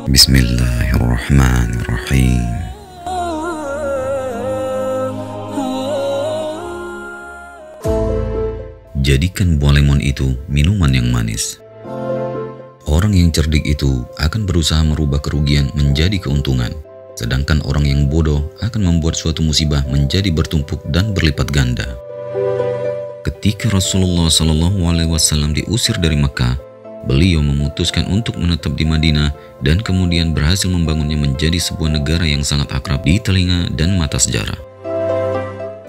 Bismillahirrahmanirrahim. Jadikan buah lemon itu minuman yang manis. Orang yang cerdik itu akan berusaha merubah kerugian menjadi keuntungan, sedangkan orang yang bodoh akan membuat suatu musibah menjadi bertumpuk dan berlipat ganda. Ketika Rasulullah SAW diusir dari Mekah, beliau memutuskan untuk menetap di Madinah dan kemudian berhasil membangunnya menjadi sebuah negara yang sangat akrab di telinga dan mata sejarah.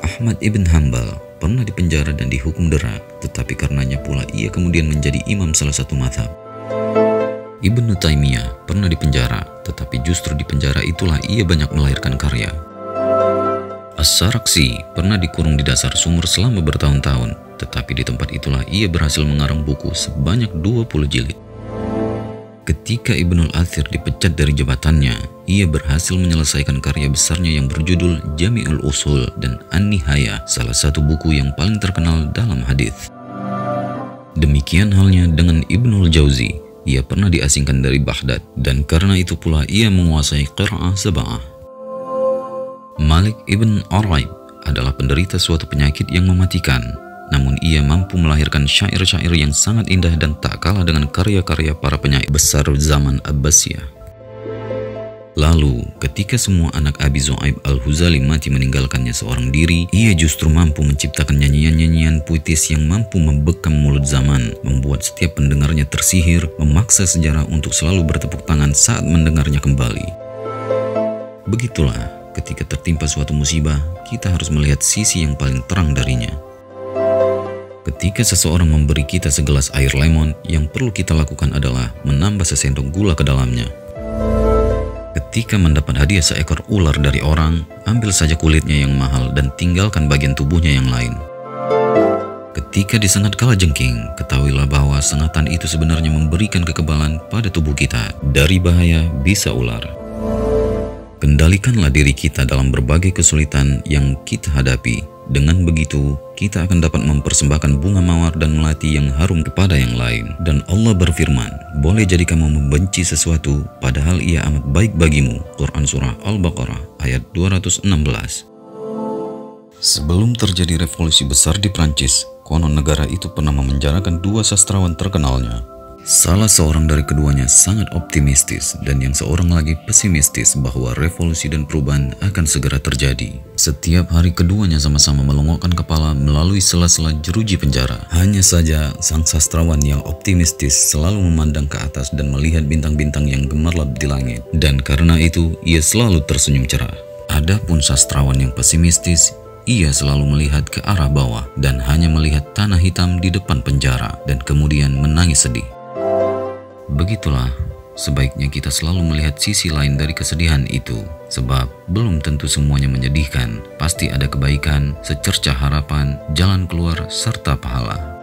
Ahmad ibn Hanbal pernah dipenjara dan dihukum dera, tetapi karenanya pula ia kemudian menjadi imam salah satu mazhab. Ibnu Taimiyah pernah dipenjara, tetapi justru di penjara itulah ia banyak melahirkan karya. As-Sarakhsi pernah dikurung di dasar sumur selama bertahun-tahun, tetapi di tempat itulah ia berhasil mengarang buku sebanyak 20 jilid. Ketika Ibnul Athir dipecat dari jabatannya, ia berhasil menyelesaikan karya besarnya yang berjudul Jami'ul Usul dan An-Nihayah, salah satu buku yang paling terkenal dalam hadis. Demikian halnya dengan Ibnul Jauzi, ia pernah diasingkan dari Baghdad dan karena itu pula ia menguasai qira'ah sab'ah. Malik ibn Araib adalah penderita suatu penyakit yang mematikan, namun ia mampu melahirkan syair-syair yang sangat indah dan tak kalah dengan karya-karya para penyair besar zaman Abbasiyah. Lalu, ketika semua anak Abi Zu'aib al-Huzali mati meninggalkannya seorang diri, ia justru mampu menciptakan nyanyian-nyanyian puitis yang mampu membekam mulut zaman, membuat setiap pendengarnya tersihir, memaksa sejarah untuk selalu bertepuk tangan saat mendengarnya kembali. Begitulah, ketika tertimpa suatu musibah, kita harus melihat sisi yang paling terang darinya. Ketika seseorang memberi kita segelas air lemon, yang perlu kita lakukan adalah menambah sesendok gula ke dalamnya. Ketika mendapat hadiah seekor ular dari orang, ambil saja kulitnya yang mahal dan tinggalkan bagian tubuhnya yang lain. Ketika disengat kalajengking, ketahuilah bahwa sengatan itu sebenarnya memberikan kekebalan pada tubuh kita dari bahaya bisa ular. Kendalikanlah diri kita dalam berbagai kesulitan yang kita hadapi. Dengan begitu, kita akan dapat mempersembahkan bunga mawar dan melati yang harum kepada yang lain. Dan Allah berfirman, boleh jadi kamu membenci sesuatu padahal ia amat baik bagimu. Quran Surah Al-Baqarah ayat 216. Sebelum terjadi revolusi besar di Prancis, konon negara itu pernah memenjarakan dua sastrawan terkenalnya. Salah seorang dari keduanya sangat optimistis dan yang seorang lagi pesimistis bahwa revolusi dan perubahan akan segera terjadi. Setiap hari keduanya sama-sama melongokkan kepala melalui sela-sela jeruji penjara. Hanya saja sang sastrawan yang optimistis selalu memandang ke atas dan melihat bintang-bintang yang gemerlap di langit. Dan karena itu ia selalu tersenyum cerah. Adapun sastrawan yang pesimistis, ia selalu melihat ke arah bawah dan hanya melihat tanah hitam di depan penjara dan kemudian menangis sedih. Begitulah, sebaiknya kita selalu melihat sisi lain dari kesedihan itu, sebab belum tentu semuanya menyedihkan, pasti ada kebaikan, secercah harapan, jalan keluar, serta pahala.